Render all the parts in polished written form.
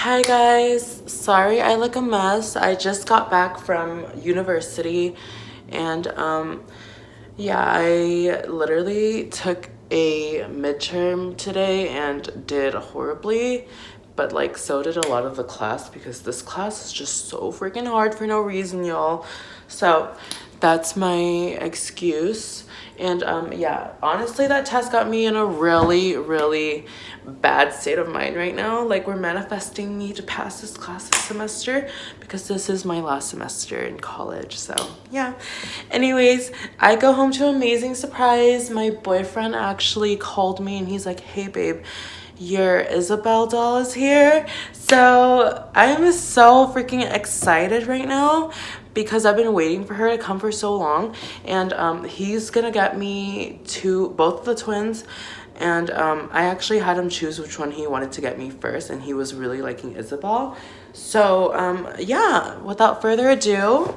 Hi guys, sorry I look a mess. I just got back from university and yeah, I literally took a midterm today and did horribly, but like so did a lot of the class because this class is just so freaking hard for no reason, y'all. So that's my excuse. And yeah, honestly, that test got me in a really bad state of mind right now. Like, we're manifesting me to pass this class this semester because this is my last semester in college. So yeah. Anyways, I go home to an amazing surprise. My boyfriend actually called me and he's like, "Hey babe, your Isabel doll is here." So I am so freaking excited right now because I've been waiting for her to come for so long. And he's gonna get me both of the twins. And I actually had him choose which one he wanted to get me first, and he was really liking Isabel. So yeah, without further ado,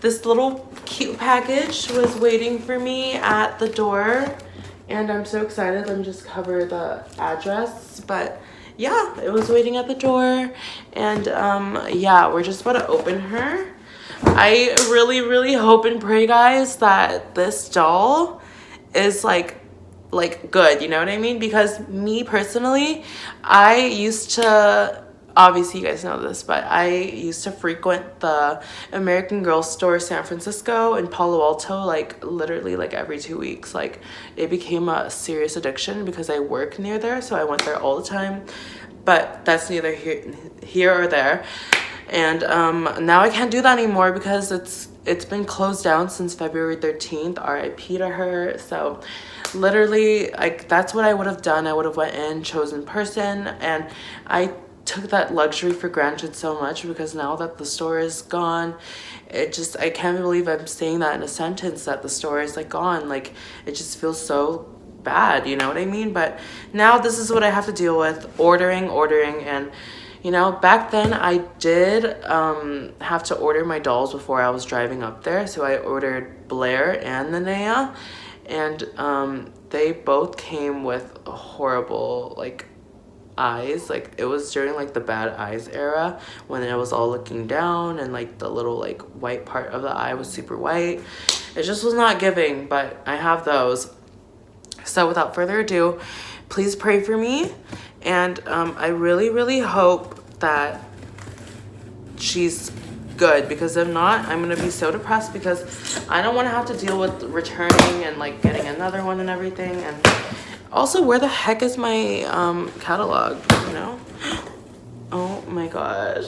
this little cute package was waiting for me at the door. And I'm so excited. Let me just cover the address. But yeah, it was waiting at the door. And yeah, we're just about to open her. I really hope and pray, guys, that this doll is like good, you know what I mean? Because me personally, I used to, obviously you guys know this, but I used to frequent the American Girl store San Francisco in Palo Alto like literally like every 2 weeks. Like, it became a serious addiction because I work near there, so I went there all the time. But that's neither here or there. And now I can't do that anymore because it's been closed down since February 13th. RIP to her. So literally, like, that's what I would have done. I would have went in, chosen person, and I took that luxury for granted so much because now that the store is gone, I can't believe I'm saying that in a sentence, that the store is like gone. Like, it just feels so bad, you know what I mean? But now this is what I have to deal with, ordering. And you know, back then I did have to order my dolls before I was driving up there. So I ordered Blair and Linnea, and they both came with horrible like eyes. Like, it was during like the bad eyes era when it was all looking down and like the little like white part of the eye was super white. It just was not giving, but I have those. So without further ado, please pray for me. And I really hope that she's good, because if not, I'm gonna be so depressed because I don't want to have to deal with returning and like getting another one and everything. And also, where the heck is my catalog, you know? Oh my gosh.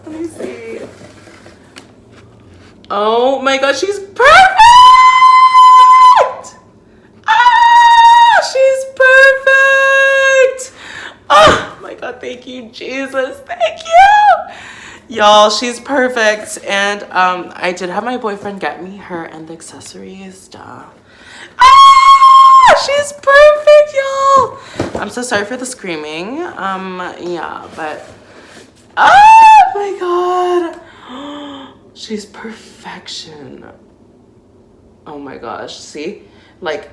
Let me see. Oh my gosh, she's perfect! She's perfect! Oh my god, thank you, Jesus. Thank you! Y'all, she's perfect. And I did have my boyfriend get me her and the accessories. Duh. She's perfect, y'all! I'm so sorry for the screaming. Yeah, but oh my god. She's perfection. Oh my gosh. See? Like,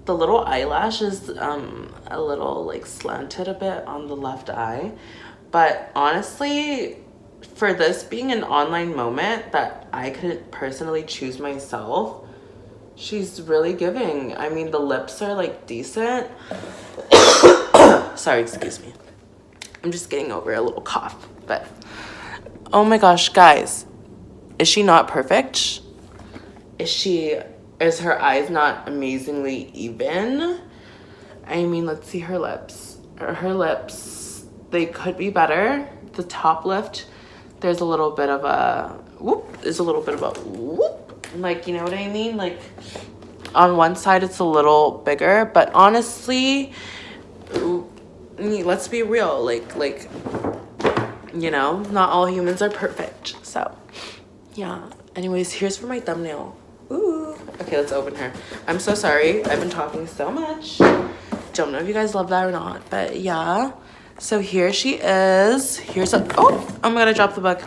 the little eyelash is a little like slanted a bit on the left eye, but honestly, for this being an online moment that I couldn't personally choose myself, she's really giving. I mean, the lips are like decent. Sorry, excuse me, I'm just getting over a little cough. But oh my gosh, guys, is she not perfect? Is her eyes not amazingly even? I mean, let's see her lips. Her lips, they could be better. The top lift, there's a little bit of a whoop. There's a little bit of a whoop. Like, you know what I mean? Like, on one side, it's a little bigger. But honestly, let's be real. Like, you know, not all humans are perfect. So, yeah. Anyways, here's for my thumbnail. Ooh. Okay, let's open her. I'm so sorry. I've been talking so much. Don't know if you guys love that or not, but yeah. So here she is. I'm gonna drop the book.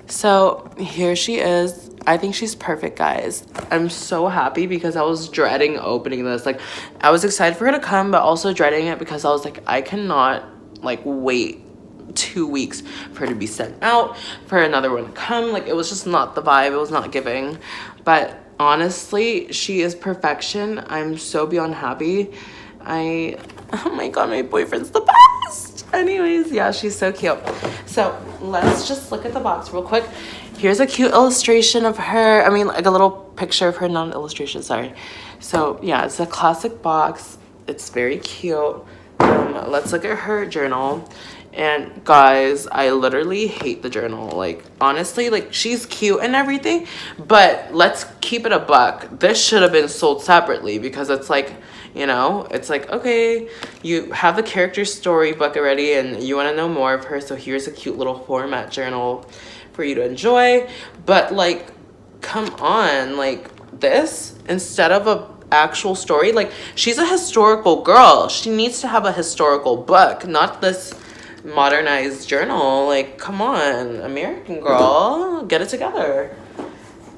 So here she is. I think she's perfect, guys. I'm so happy because I was dreading opening this. Like, I was excited for her to come, but also dreading it because I was like, I cannot like wait 2 weeks for her to be sent out, for another one to come. Like, it was just not the vibe. It was not giving. But honestly, she is perfection. I'm so beyond happy. Oh my god, my boyfriend's the best. Anyways, yeah, she's so cute. So let's just look at the box real quick. Here's a cute illustration of her. I mean, like a little picture of her, not an illustration, sorry. So yeah, it's a classic box. It's very cute. Let's look at her journal. And guys, I literally hate the journal. Like, honestly, like, she's cute and everything, but let's keep it a buck. This should have been sold separately, because it's like, you know, it's like, okay, you have the character storybook already and you want to know more of her, so here's a cute little format journal for you to enjoy. But like, come on, like, this instead of a actual story, like, she's a historical girl. She needs to have a historical book, not this modernized journal. Like, come on, American girl, get it together.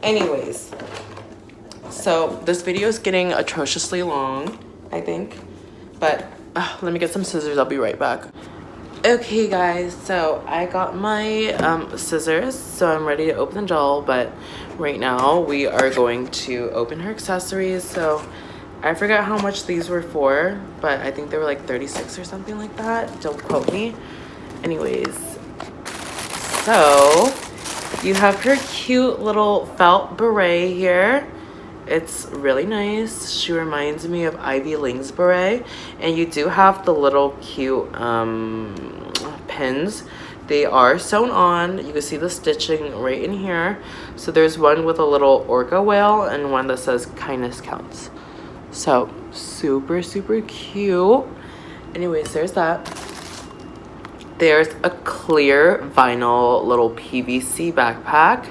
Anyways, so this video is getting atrociously long, I think, but let me get some scissors. I'll be right back. Okay guys, so I got my scissors, so I'm ready to open the doll. But right now we are going to open her accessories. So I forgot how much these were for, but I think they were like 36 or something like that. Don't quote me. Anyways, so you have her cute little felt beret here. It's really nice. She reminds me of Ivy Ling's beret. And you do have the little cute pins. They are sewn on. You can see the stitching right in here. So there's one with a little orca whale and one that says kindness counts. So super, super cute. Anyways, there's that. There's a clear vinyl little PVC backpack.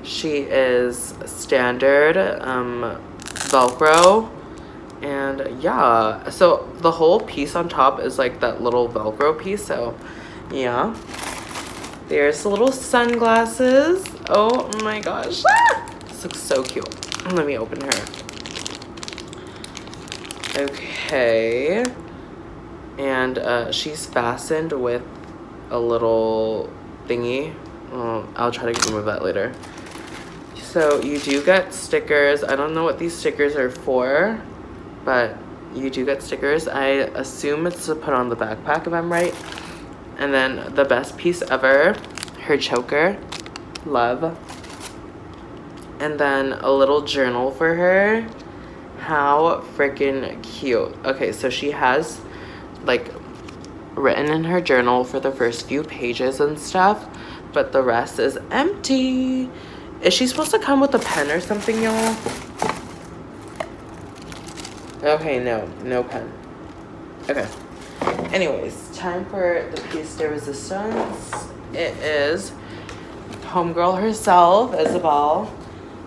She is standard Velcro, and yeah, so the whole piece on top is like that little Velcro piece. So yeah, there's the little sunglasses. Oh my gosh, this looks so cute. Let me open her. Okay, and she's fastened with a little thingy. I'll try to remove that later. So you do get stickers. I don't know what these stickers are for, but you do get stickers. I assume it's to put on the backpack if I'm right. And then the best piece ever, her choker. Love. And then a little journal for her. How freaking cute. Okay, so she has like written in her journal for the first few pages and stuff, but the rest is empty. Is she supposed to come with a pen or something, y'all? Okay, no pen. Okay. Anyways, time for the piece de resistance. It is homegirl herself, Isabel.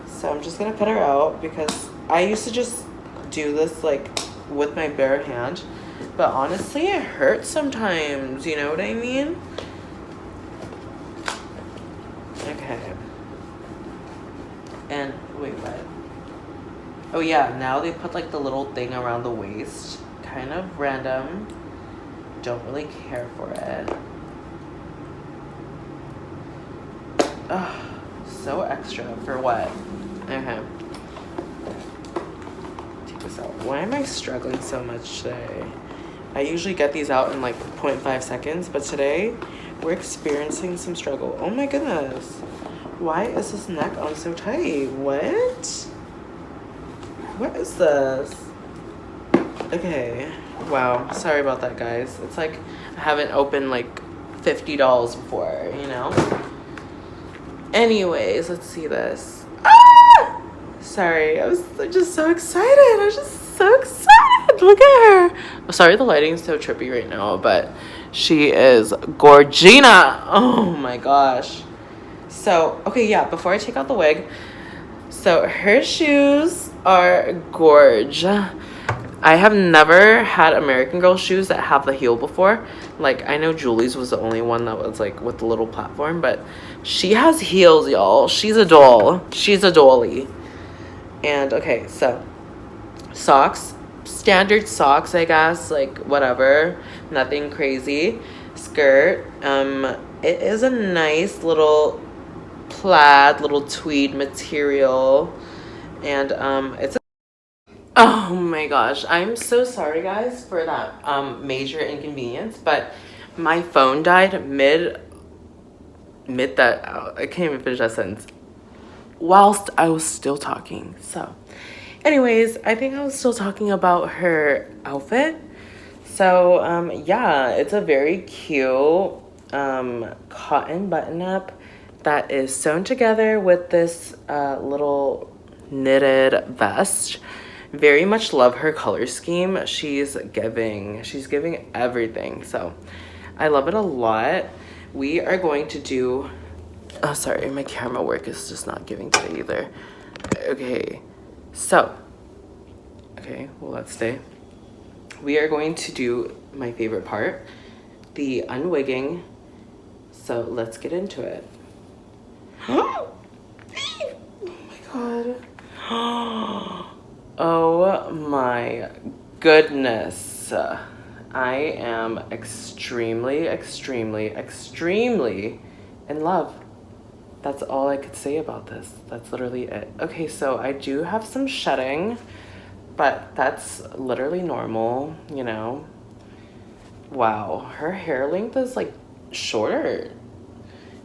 So I'm just gonna put her out because I used to just do this like with my bare hand, but honestly it hurts sometimes, you know what I mean? Okay. And wait, what? Oh yeah, now they put like the little thing around the waist. Kind of random. Don't really care for it. Ugh, so extra for what? Okay. Take this out. Why am I struggling so much today? I usually get these out in like 0.5 seconds, but today we're experiencing some struggle. Oh my goodness. Why is this neck on so tight? What? What is this? Okay. Wow. Sorry about that, guys. It's like I haven't opened like 50 dolls before, you know? Anyways, let's see this. Ah! Sorry. I was just so excited. I was just so excited. Look at her. Oh, sorry, the lighting is so trippy right now, but she is Gorgina. Oh my gosh. So, okay, yeah, before I take out the wig, so her shoes are gorge. I have never had American Girl shoes that have the heel before. Like, I know Julie's was the only one that was like with the little platform, but she has heels, y'all. She's a doll. She's a dolly. And okay, so socks, standard socks, I guess, like whatever, nothing crazy. skirt. It is a nice little plaid, little tweed material, and it's. Oh my gosh, I'm so sorry guys for that major inconvenience, but my phone died mid that I can't even finish that sentence whilst I was still talking. So anyways, I think I was still talking about her outfit. So yeah, it's a very cute cotton button up that is sewn together with this little knitted vest. Very much love her color scheme. She's giving everything. So I love it a lot. We are going to do, oh sorry, my camera work is just not giving today either. Okay, so, okay, well let's stay. We are going to do my favorite part, the unwigging. So let's get into it. Oh my god. Oh my goodness. I am extremely, extremely, extremely in love. That's all I could say about this. That's literally it. Okay, so I do have some shedding, but that's literally normal, you know. Wow, her hair length is like shorter.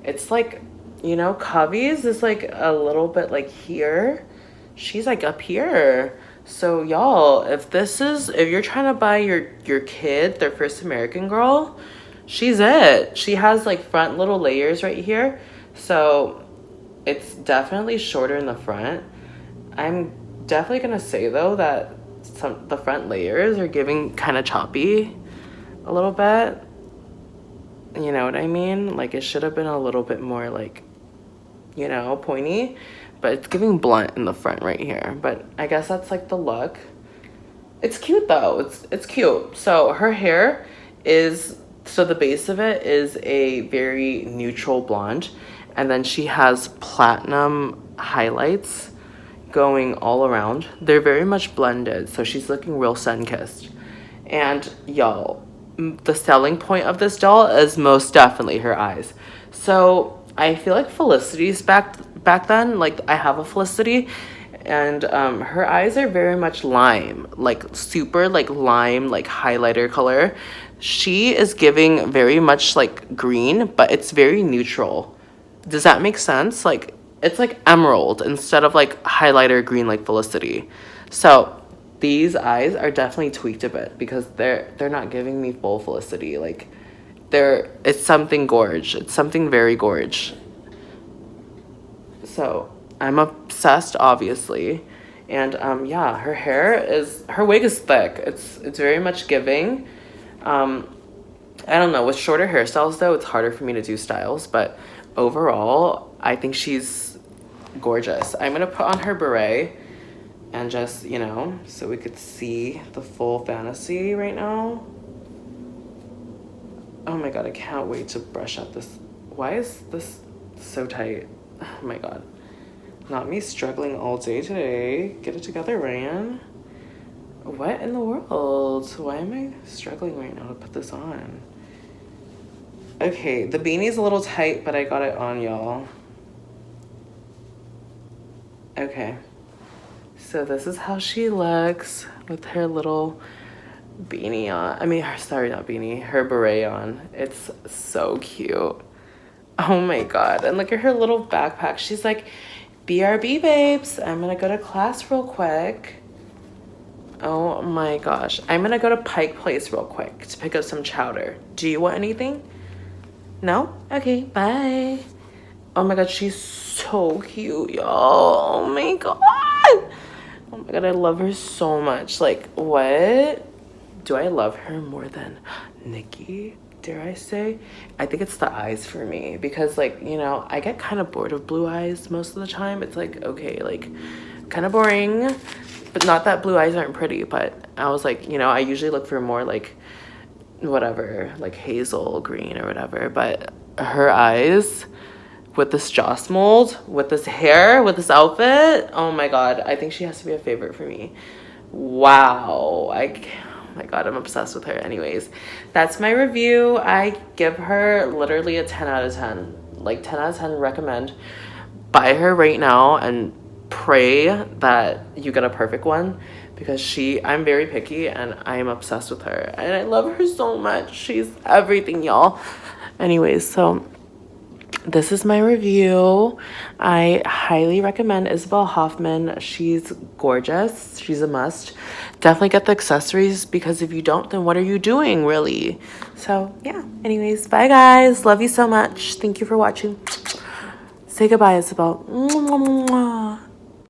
It's like, you know, Kavi's is like a little bit like here. She's like up here. So y'all, if you're trying to buy your kid their first American Girl, she's it. She has like front little layers right here. So it's definitely shorter in the front. I'm definitely gonna say though that the front layers are giving kind of choppy a little bit. You know what I mean? Like it should have been a little bit more like, you know, pointy, but it's giving blunt in the front right here. But I guess that's like the look. It's cute though. It's cute. So her hair is, so the base of it is a very neutral blonde, and then she has platinum highlights going all around. They're very much blended, so she's looking real sun-kissed. And y'all, the selling point of this doll is most definitely her eyes. So I feel like Felicity's back then, like I have a Felicity, and her eyes are very much lime, like super like lime, like highlighter color. She is giving very much like green, but it's very neutral. Does that make sense? Like it's like emerald instead of like highlighter green like Felicity. So these eyes are definitely tweaked a bit because they're not giving me full Felicity. Like it's something gorge. It's something very gorge. So I'm obsessed, obviously. And yeah, her wig is thick. It's very much giving. I don't know, with shorter hairstyles though, it's harder for me to do styles, but overall, I think she's gorgeous. I'm gonna put on her beret and just, you know, so we could see the full fantasy right now. Oh my god, I can't wait to brush up this. Why is this so tight? Oh my god. Not me struggling all day today. Get it together, Ryan. What in the world? Why am I struggling right now to put this on? Okay, the beanie's a little tight, but I got it on, y'all. Okay. So this is how she looks with her little beanie on. I mean, sorry, not beanie, her beret on. It's so cute. Oh my god. And look at her little backpack. She's like, BRB babes, I'm gonna go to class real quick. Oh my gosh. I'm gonna go to Pike Place real quick to pick up some chowder. Do you want anything? No? Okay, bye. Oh my god, she's so cute, y'all. Oh my god. Oh my god, I love her so much. Like, what? Do I love her more than Nikki, dare I say? I think it's the eyes for me because, like, you know, I get kind of bored of blue eyes most of the time. It's like, okay, like, kind of boring. But not that blue eyes aren't pretty, but I was like, you know, I usually look for more like whatever, like hazel green or whatever. But her eyes with this Joss mold, with this hair, with this outfit, oh my god, I think she has to be a favorite for me. Wow. Oh my god, I'm obsessed with her. Anyways, that's my review. I give her literally a 10 out of 10. Like 10 out of 10 recommend. Buy her right now and pray that you get a perfect one, because I'm very picky and I am obsessed with her and I love her so much. She's everything, y'all. Anyways, so this is my review. I highly recommend Isabel Hoffman. She's gorgeous. She's a must. Definitely get the accessories, because if you don't, then what are you doing, really? So yeah, anyways, bye guys. Love you so much. Thank you for watching. Say goodbye, Isabel.